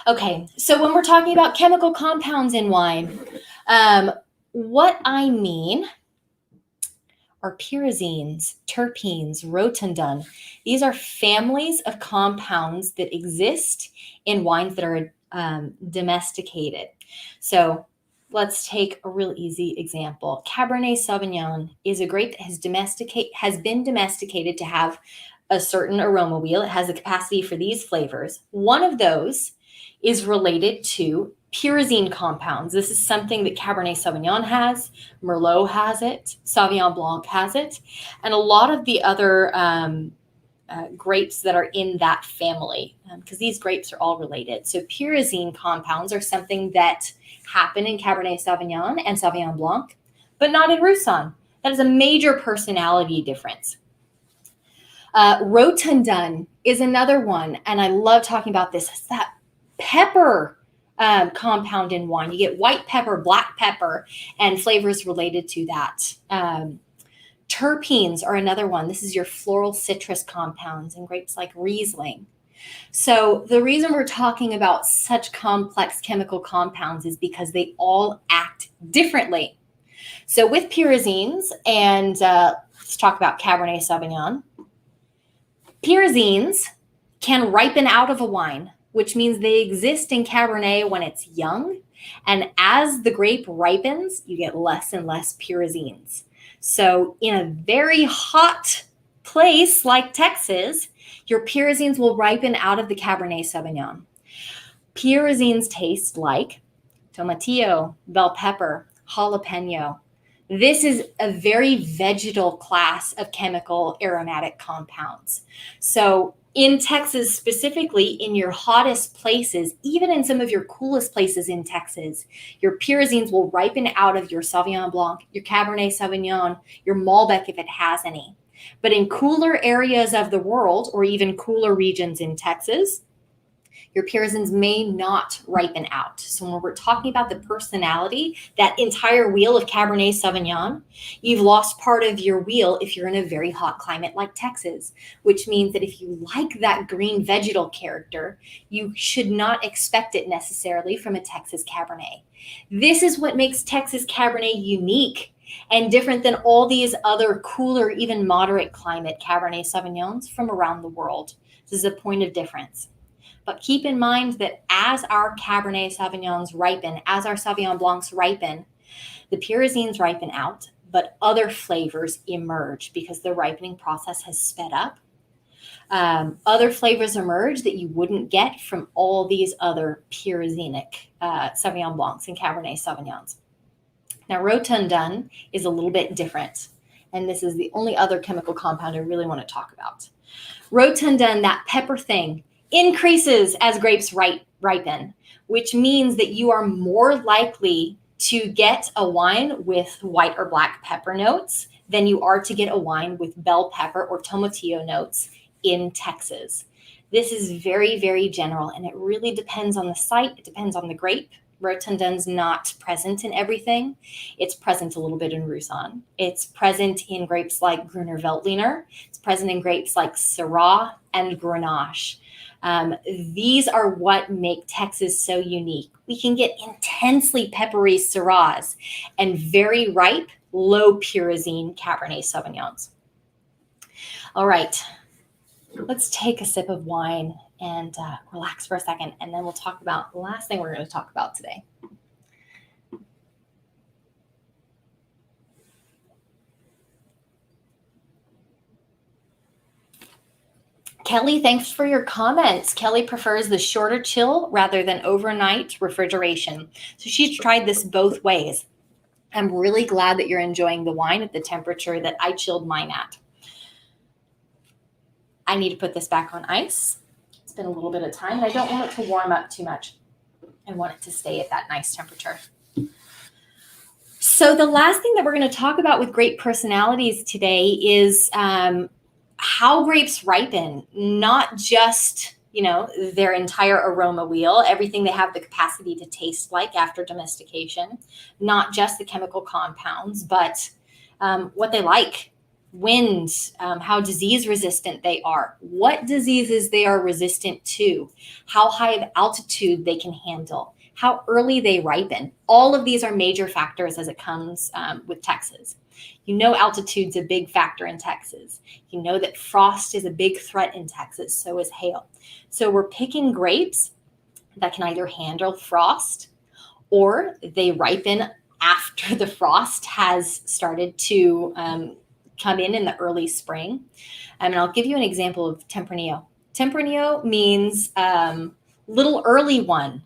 Okay, so when we're talking about chemical compounds in wine, what I mean are pyrazines, terpenes, rotundone. These are families of compounds that exist in wines that are domesticated. So let's take a real easy example. Cabernet Sauvignon is a grape that has been domesticated to have a certain aroma wheel. It has the capacity for these flavors. One of those is related to pyrazine compounds. This is something that Cabernet Sauvignon has, Merlot has it, Sauvignon Blanc has it, and a lot of the other grapes that are in that family, because these grapes are all related. So pyrazine compounds are something that happen in Cabernet Sauvignon and Sauvignon Blanc, but not in Roussanne. That is a major personality difference. Rotundone is another one, and I love talking about this. It's that pepper compound in wine. You get white pepper, black pepper, and flavors related to that. Terpenes are another one. This is your floral citrus compounds in grapes like Riesling. So the reason we're talking about such complex chemical compounds is because they all act differently. So with pyrazines, and let's talk about Cabernet Sauvignon. Pyrazines can ripen out of a wine, which means they exist in Cabernet when it's young. And as the grape ripens, you get less and less pyrazines. So in a very hot place like Texas, your pyrazines will ripen out of the Cabernet Sauvignon. Pyrazines taste like tomatillo, bell pepper, jalapeno. This is a very vegetal class of chemical aromatic compounds. So in Texas, specifically in your hottest places, even in some of your coolest places in Texas, your pyrazines will ripen out of your Sauvignon Blanc, your Cabernet Sauvignon, your Malbec if it has any. But in cooler areas of the world, or even cooler regions in Texas, your pyrazines may not ripen out. So when we're talking about the personality, that entire wheel of Cabernet Sauvignon, you've lost part of your wheel if you're in a very hot climate like Texas, which means that if you like that green vegetal character, you should not expect it necessarily from a Texas Cabernet. This is what makes Texas Cabernet unique and different than all these other cooler, even moderate climate Cabernet Sauvignons from around the world. This is a point of difference. But keep in mind that as our Cabernet Sauvignons ripen, as our Sauvignon Blancs ripen, the pyrazines ripen out, but other flavors emerge because the ripening process has sped up. Other flavors emerge that you wouldn't get from all these other pyrazinic Sauvignon Blancs and Cabernet Sauvignons. Now, Rotundone is a little bit different, and this is the only other chemical compound I really want to talk about. Rotundone, that pepper thing, increases as grapes ripen, which means that you are more likely to get a wine with white or black pepper notes than you are to get a wine with bell pepper or tomatillo notes in Texas. This is very, very general, and it really depends on the site. It depends on the grape. Rotundone's not present in everything. It's present a little bit in Roussanne. It's present in grapes like Gruner Veltliner. It's present in grapes like Syrah and Grenache. These are what make Texas so unique. We can get intensely peppery Syrahs and very ripe, low pyrazine Cabernet Sauvignons. All right, let's take a sip of wine and relax for a second, and then we'll talk about the last thing we're going to talk about today. Kelly, thanks for your comments. Kelly prefers the shorter chill rather than overnight refrigeration. So she's tried this both ways. I'm really glad that you're enjoying the wine at the temperature that I chilled mine at. I need to put this back on ice. It's been a little bit of time, and I don't want it to warm up too much. I want it to stay at that nice temperature. So the last thing that we're going to talk about with grape personalities today is how grapes ripen, not just, their entire aroma wheel, everything they have the capacity to taste like after domestication, not just the chemical compounds, but what they like, wind, how disease resistant they are, what diseases they are resistant to, how high of altitude they can handle, how early they ripen. All of these are major factors as it comes with Texas. Altitude's a big factor in Texas. You know that frost is a big threat in Texas, so is hail. So we're picking grapes that can either handle frost or they ripen after the frost has started to come in the early spring. And I'll give you an example of Tempranillo. Tempranillo means little early one.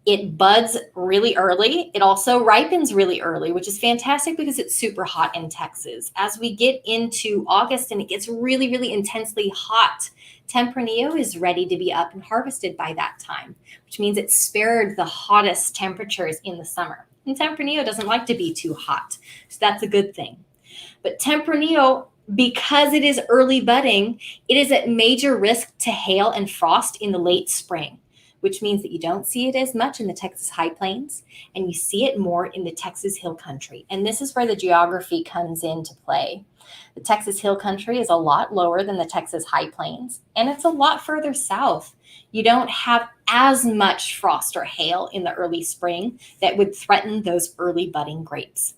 It buds really early. It also ripens really early, which is fantastic because it's super hot in Texas. As we get into August and it gets really, really intensely hot, Tempranillo is ready to be up and harvested by that time, which means it's spared the hottest temperatures in the summer. And Tempranillo doesn't like to be too hot, so that's a good thing. But Tempranillo, because it is early budding, it is at major risk to hail and frost in the late spring, which means that you don't see it as much in the Texas High Plains and you see it more in the Texas Hill Country. And this is where the geography comes into play. The Texas Hill Country is a lot lower than the Texas High Plains, and it's a lot further south. You don't have as much frost or hail in the early spring that would threaten those early budding grapes.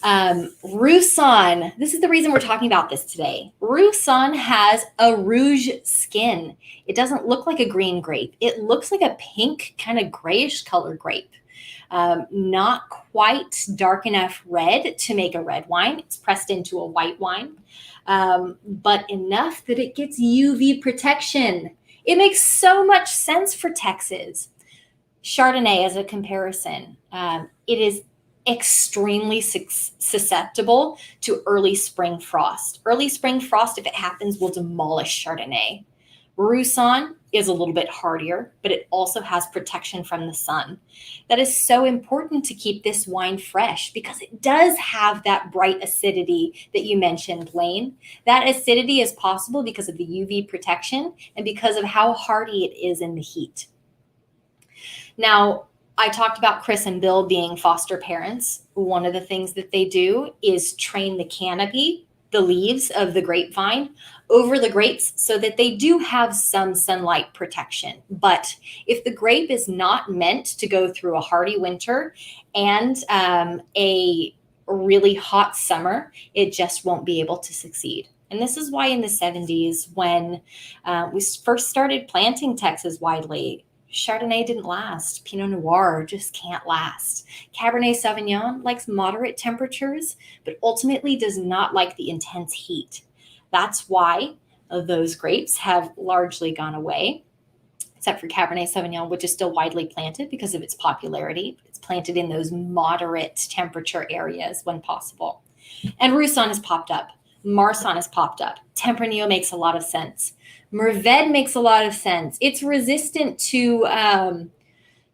Roussanne, this is the reason we're talking about this today. Roussanne has a rouge skin. It doesn't look like a green grape. It looks like a pink, kind of grayish color grape. Not quite dark enough red to make a red wine. It's pressed into a white wine, but enough that it gets UV protection. It makes so much sense for Texas. Chardonnay, as a comparison, it is extremely susceptible to early spring frost. Early spring frost, if it happens, will demolish Chardonnay. Roussanne is a little bit hardier, but it also has protection from the sun. That is so important to keep this wine fresh because it does have that bright acidity that you mentioned, Lane. That acidity is possible because of the UV protection and because of how hardy it is in the heat. Now, I talked about Chris and Bill being foster parents. One of the things that they do is train the canopy, the leaves of the grapevine, over the grapes so that they do have some sunlight protection. But if the grape is not meant to go through a hardy winter and a really hot summer, it just won't be able to succeed. And this is why in the 70s, when we first started planting Texas widely, Chardonnay didn't last. Pinot Noir just can't last. Cabernet Sauvignon likes moderate temperatures, but ultimately does not like the intense heat. That's why those grapes have largely gone away, except for Cabernet Sauvignon, which is still widely planted because of its popularity. It's planted in those moderate temperature areas when possible. And Roussanne has popped up. Marsanne has popped up. Tempranillo makes a lot of sense. Mourvèdre makes a lot of sense. It's resistant to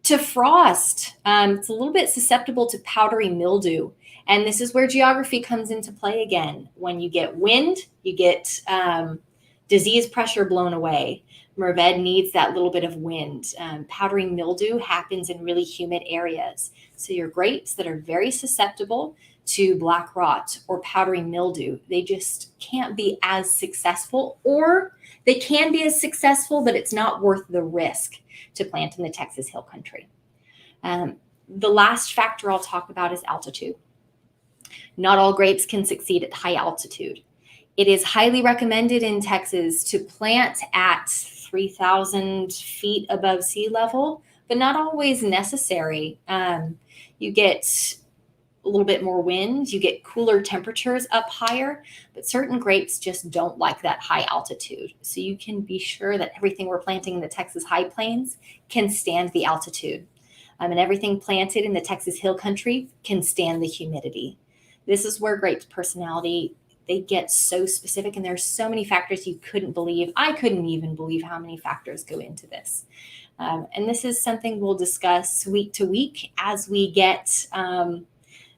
frost. It's a little bit susceptible to powdery mildew. And this is where geography comes into play again. When you get wind, you get disease pressure blown away. Mourvèdre needs that little bit of wind. Powdery mildew happens in really humid areas. So your grapes that are very susceptible to black rot or powdery mildew, they just can't be as successful, or they can be as successful, but it's not worth the risk to plant in the Texas Hill Country. The last factor I'll talk about is altitude. Not all grapes can succeed at high altitude. It is highly recommended in Texas to plant at 3,000 feet above sea level, but not always necessary. You get a little bit more wind, you get cooler temperatures up higher, but certain grapes just don't like that high altitude. So you can be sure that everything we're planting in the Texas High Plains can stand the altitude. And everything planted in the Texas Hill Country can stand the humidity. This is where grapes' personality, they get so specific, and there's so many factors you couldn't believe. I couldn't even believe how many factors go into this. And this is something we'll discuss week to week as we get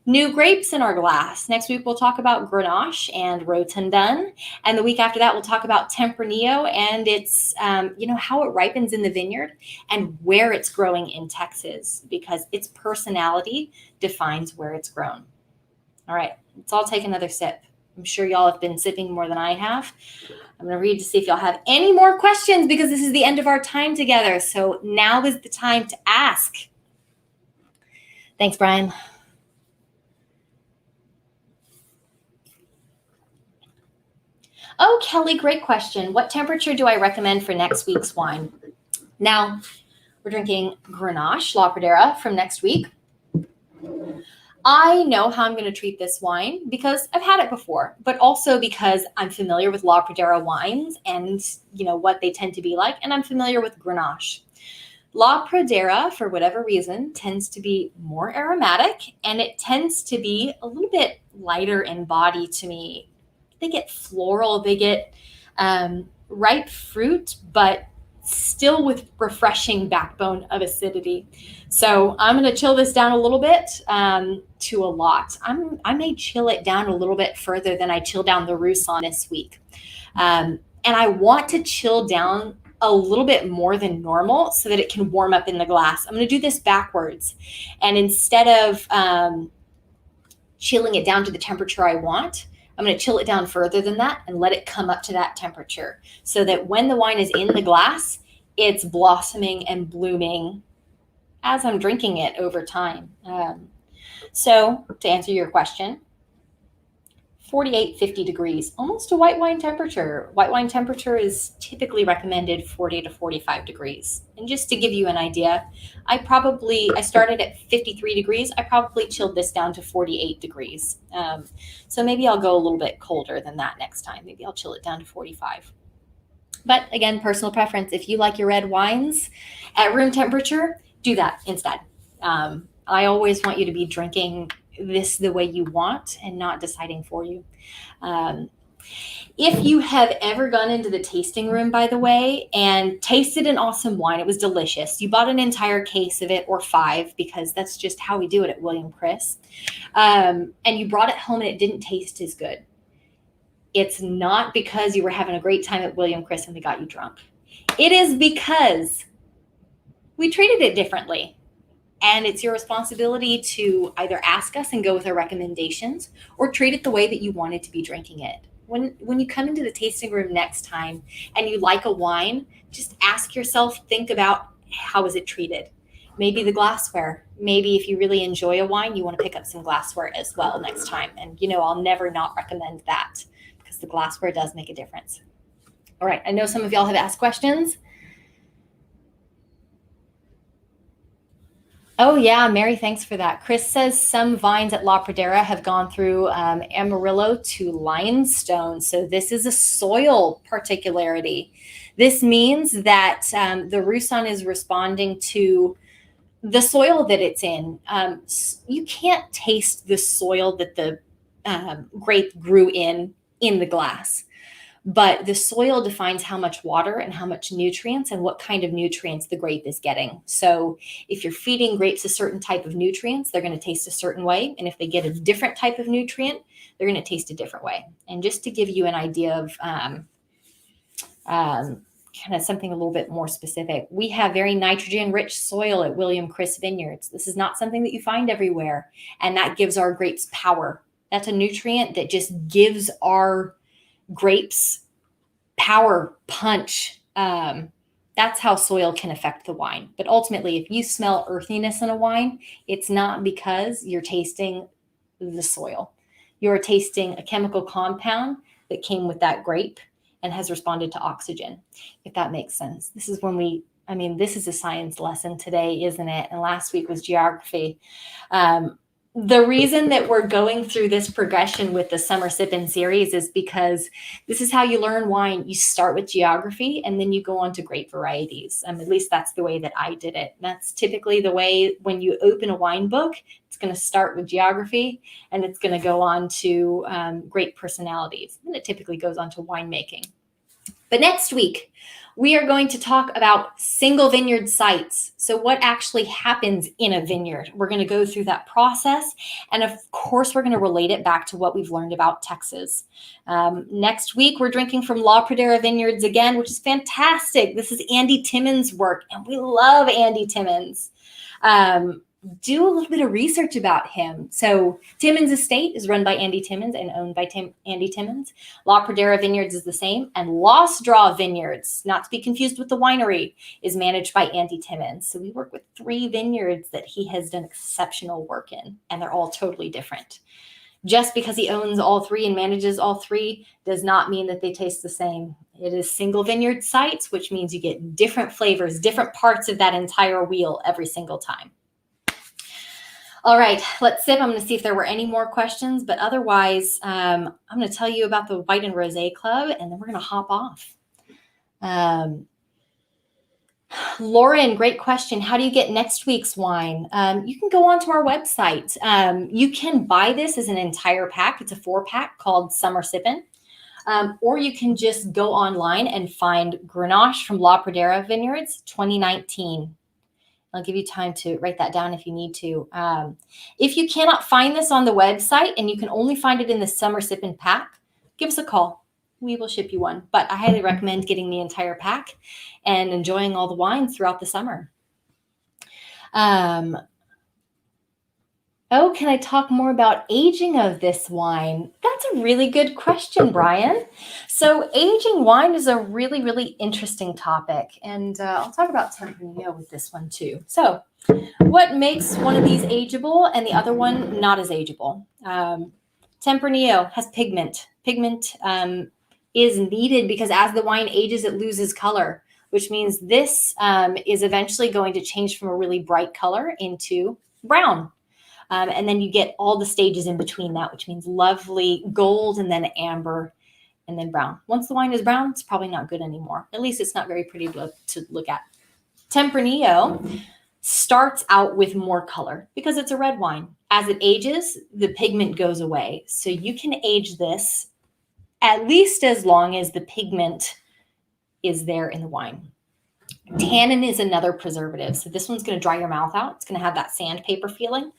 new grapes in our glass. Next week, we'll talk about Grenache and Rotundone. And the week after that, we'll talk about Tempranillo and its, how it ripens in the vineyard and where it's growing in Texas, because its personality defines where it's grown. All right, let's all take another sip. I'm sure y'all have been sipping more than I have. I'm going to read to see if y'all have any more questions, because this is the end of our time together. So now is the time to ask. Thanks, Brian. Oh, Kelly, great question. What temperature do I recommend for next week's wine? Now, we're drinking Grenache La Pradera from next week. I know how I'm going to treat this wine because I've had it before, but also because I'm familiar with La Pradera wines and, what they tend to be like, and I'm familiar with Grenache. La Pradera, for whatever reason, tends to be more aromatic, and it tends to be a little bit lighter in body to me. They get floral, they get ripe fruit, but still with refreshing backbone of acidity. So I'm going to chill this down a little bit to a lot. I may chill it down a little bit further than I chill down the Roussanne this week. And I want to chill down a little bit more than normal so that it can warm up in the glass. I'm going to do this backwards. And instead of chilling it down to the temperature I want, I'm going to chill it down further than that and let it come up to that temperature so that when the wine is in the glass, it's blossoming and blooming as I'm drinking it over time. So to answer your question, 48, 50 degrees, almost a white wine temperature. White wine temperature is typically recommended 40 to 45 degrees. And just to give you an idea, I started at 53 degrees. I probably chilled this down to 48 degrees. So maybe I'll go a little bit colder than that next time. Maybe I'll chill it down to 45. But again, personal preference. If you like your red wines at room temperature, do that instead. I always want you to be drinking this the way you want and not deciding for you. If you have ever gone into the tasting room, by the way, and tasted an awesome wine, it was delicious. You bought an entire case of it or 5 because that's just how we do it at William Chris. And you brought it home and it didn't taste as good. It's not because you were having a great time at William Chris and we got you drunk. It is because we treated it differently. And it's your responsibility to either ask us and go with our recommendations or treat it the way that you wanted to be drinking it. When you come into the tasting room next time and you like a wine, just ask yourself, think about how is it treated? Maybe the glassware. Maybe if you really enjoy a wine, you want to pick up some glassware as well next time. And, I'll never not recommend that because the glassware does make a difference. All right. I know some of y'all have asked questions. Oh, yeah, Mary, thanks for that. Chris says some vines at La Pradera have gone through Amarillo to limestone. So this is a soil particularity. This means that the Roussanne is responding to the soil that it's in. You can't taste the soil that the grape grew in the glass. But the soil defines how much water and how much nutrients and what kind of nutrients the grape is getting. So if you're feeding grapes a certain type of nutrients, they're going to taste a certain way. And if they get a different type of nutrient, they're going to taste a different way. And just to give you an idea of kind of something a little bit more specific, we have very nitrogen-rich soil at William Chris Vineyards. This is not something that you find everywhere. And that gives our grapes power. That's a nutrient that just gives our grapes power, punch. That's how soil can affect the wine. But ultimately, if you smell earthiness in a wine, it's not because you're tasting the soil. You're tasting a chemical compound that came with that grape and has responded to oxygen, if that makes sense. This is this is a science lesson today, isn't it? And last week was geography. The reason that we're going through this progression with the Summer Sippin series is because this is how you learn wine. You start with geography and then you go on to grape varieties. At least that's the way that I did it. That's typically the way when you open a wine book, it's going to start with geography and it's going to go on to grape personalities. And it typically goes on to winemaking. But next week, we are going to talk about single vineyard sites. So what actually happens in a vineyard? We're going to go through that process. And of course, we're going to relate it back to what we've learned about Texas. Next week, we're drinking from La Pradera Vineyards again, which is fantastic. This is Andy Timmons' work, and we love Andy Timmons. Do a little bit of research about him. So Timmons Estate is run by Andy Timmons and owned by Andy Timmons. La Pradera Vineyards is the same. And Lost Draw Vineyards, not to be confused with the winery, is managed by Andy Timmons. So we work with 3 vineyards that he has done exceptional work in, and they're all totally different. Just because he owns all 3 and manages all 3 does not mean that they taste the same. It is single vineyard sites, which means you get different flavors, different parts of that entire wheel every single time. All right, let's sip. I'm going to see if there were any more questions, but otherwise, I'm going to tell you about the White and Rosé Club, and then we're going to hop off. Lauren, great question. How do you get next week's wine? You can go onto our website. You can buy this as an entire pack. It's a 4-pack called Summer Sippin. Or you can just go online and find Grenache from La Pradera Vineyards 2019. I'll give you time to write that down if you need to. If you cannot find this on the website and you can only find it in the Summer Sippin' pack, give us a call. We will ship you one. But I highly recommend getting the entire pack and enjoying all the wines throughout the summer. Oh, can I talk more about aging of this wine? That's a really good question, Brian. So aging wine is a really, really interesting topic. And I'll talk about Tempranillo with this one too. So what makes one of these ageable and the other one not as ageable? Tempranillo has pigment. Pigment is needed because as the wine ages, it loses color, which means this is eventually going to change from a really bright color into brown. And then you get all the stages in between that, which means lovely gold and then amber and then brown. Once the wine is brown, it's probably not good anymore. At least it's not very pretty to look at. Tempranillo starts out with more color because it's a red wine. As it ages, the pigment goes away. So you can age this at least as long as the pigment is there in the wine. Tannin is another preservative. So this one's going to dry your mouth out. It's going to have that sandpaper feeling.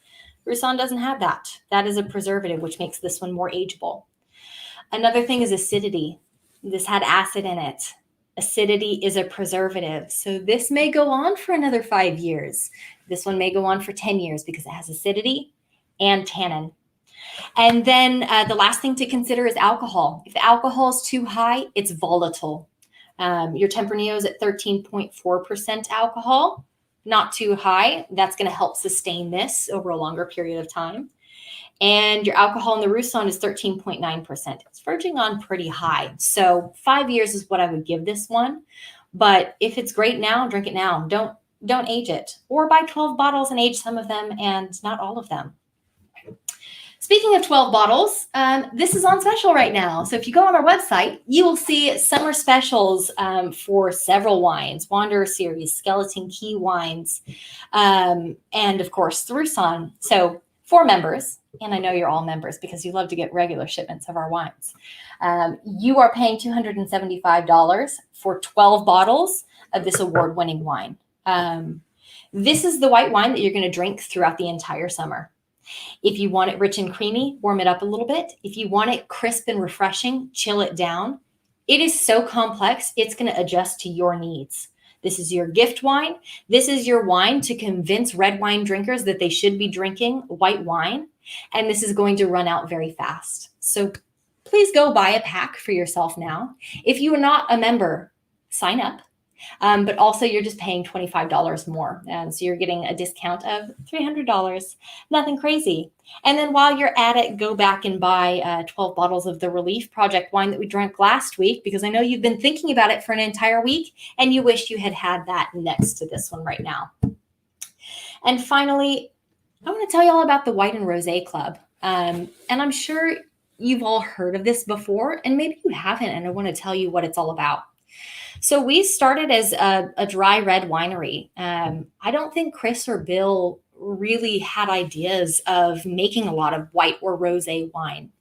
Roussanne doesn't have that. That is a preservative, which makes this one more ageable. Another thing is acidity. This had acid in it. Acidity is a preservative. So this may go on for another 5 years. This one may go on for 10 years because it has acidity and tannin. And then the last thing to consider is alcohol. If the alcohol is too high, it's volatile. Your Tempranillo is at 13.4% alcohol. Not too high. That's going to help sustain this over a longer period of time. And your alcohol in the Roussanne is 13.9%. It's verging on pretty high. So 5 years is what I would give this one. But if it's great now, drink it now. Don't age it. Or buy 12 bottles and age some of them and not all of them. Speaking of 12 bottles, this is on special right now. So if you go on our website, you will see summer specials for several wines, Wanderer Series, Skeleton Key wines, and of course, the Roussanne. So for members, and I know you're all members because you love to get regular shipments of our wines, you are paying $275 for 12 bottles of this award-winning wine. This is the white wine that you're going to drink throughout the entire summer. If you want it rich and creamy, warm it up a little bit. If you want it crisp and refreshing, chill it down. It is so complex, it's going to adjust to your needs. This is your gift wine. This is your wine to convince red wine drinkers that they should be drinking white wine. And this is going to run out very fast. So please go buy a pack for yourself now. If you are not a member, sign up. But also you're just paying $25 more. And so you're getting a discount of $300, nothing crazy. And then while you're at it, go back and buy 12 bottles of the Relief Project wine that we drank last week, because I know you've been thinking about it for an entire week and you wish you had had that next to this one right now. And finally, I want to tell you all about the White and Rosé Club. And I'm sure you've all heard of this before, and maybe you haven't, and I want to tell you what it's all about. So we started as a dry red winery. I don't think Chris or Bill really had ideas of making a lot of white or rosé wine.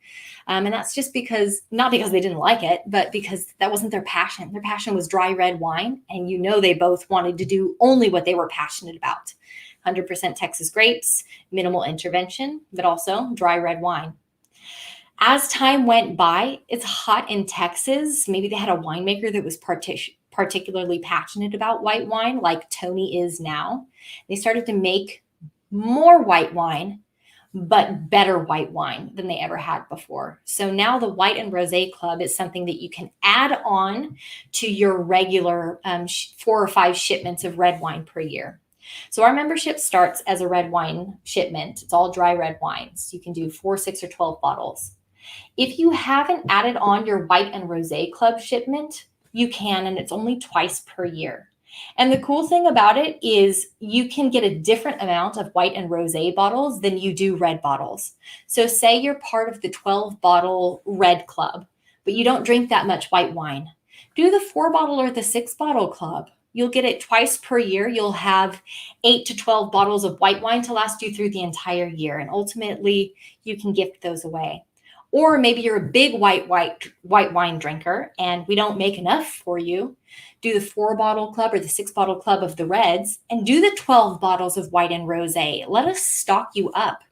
And that's just because, not because they didn't like it, but because that wasn't their passion. Their passion was dry red wine. And you know, they both wanted to do only what they were passionate about. 100% Texas grapes, minimal intervention, but also dry red wine. As time went by, it's hot in Texas. Maybe they had a winemaker that was particularly passionate about white wine, like Tony is now. They started to make more white wine, but better white wine than they ever had before. So now the White and Rosé Club is something that you can add on to your regular 4 or 5 shipments of red wine per year. So our membership starts as a red wine shipment. It's all dry red wines. You can do 4, 6, or 12 bottles. If you haven't added on your White and Rosé Club shipment, you can, and it's only twice per year. And the cool thing about it is you can get a different amount of white and rosé bottles than you do red bottles. So say you're part of the 12 bottle red club, but you don't drink that much white wine. Do the 4 bottle or the 6 bottle club. You'll get it twice per year. You'll have 8 to 12 bottles of white wine to last you through the entire year. And ultimately, you can gift those away. Or maybe you're a big white wine drinker and we don't make enough for you. Do the 4 bottle club or the 6 bottle club of the reds and do the 12 bottles of white and rosé. Let us stock you up.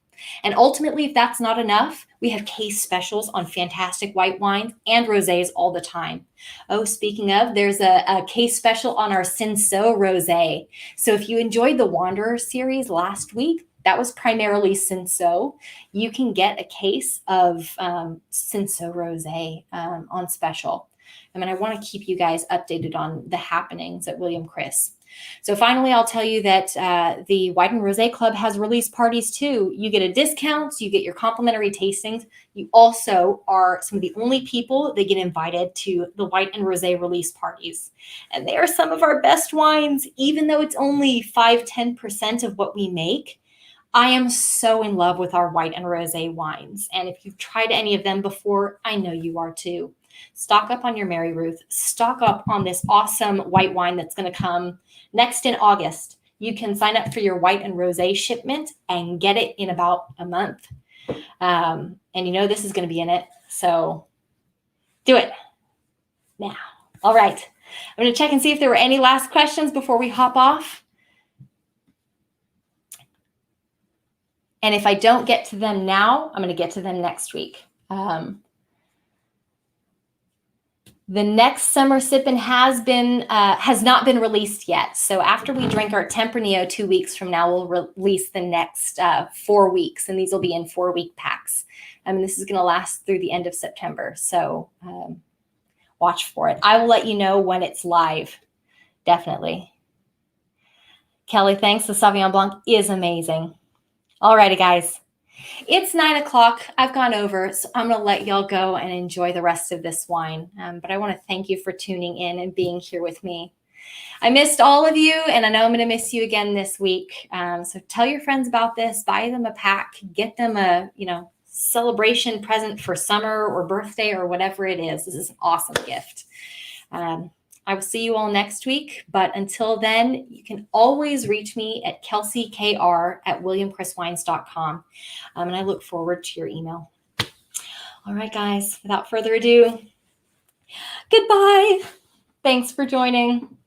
And ultimately, if that's not enough, we have case specials on fantastic white wines and rosés all the time. Oh, speaking of, there's a case special on our Cinsault rosé. So if you enjoyed the Wanderer series last week, that was primarily Cinsault. You can get a case of Cinsault rosé on special. I mean, I want to keep you guys updated on the happenings at William Chris. So finally, I'll tell you that the White and Rosé Club has release parties too. You get a discount, you get your complimentary tastings. You also are some of the only people that get invited to the White and Rosé release parties. And they are some of our best wines, even though it's only 5-10% of what we make. I am so in love with our white and rosé wines. And if you've tried any of them before, I know you are too. Stock up on your Mary Ruth. Stock up on this awesome white wine that's going to come next in August. You can sign up for your white and rosé shipment and get it in about a month. And you know this is going to be in it. So do it now. All right. I'm going to check and see if there were any last questions before we hop off. And if I don't get to them now, I'm going to get to them next week. The next summer Sippin has not been released yet. So after we drink our Tempranillo 2 weeks from now, we'll release the next 4 weeks, and these will be in 4-week packs. This is going to last through the end of September. So watch for it. I will let you know when it's live. Definitely. Kelly, thanks. The Sauvignon Blanc is amazing. All righty, guys. It's 9 o'clock. I've gone over, so I'm going to let y'all go and enjoy the rest of this wine. But I want to thank you for tuning in and being here with me. I missed all of you, and I know I'm going to miss you again this week. So tell your friends about this. Buy them a pack. Get them a celebration present for summer or birthday or whatever it is. This is an awesome gift. I will see you all next week. But until then, you can always reach me at kelseykr@williamchriswines.com. And I look forward to your email. All right, guys, without further ado, goodbye. Thanks for joining.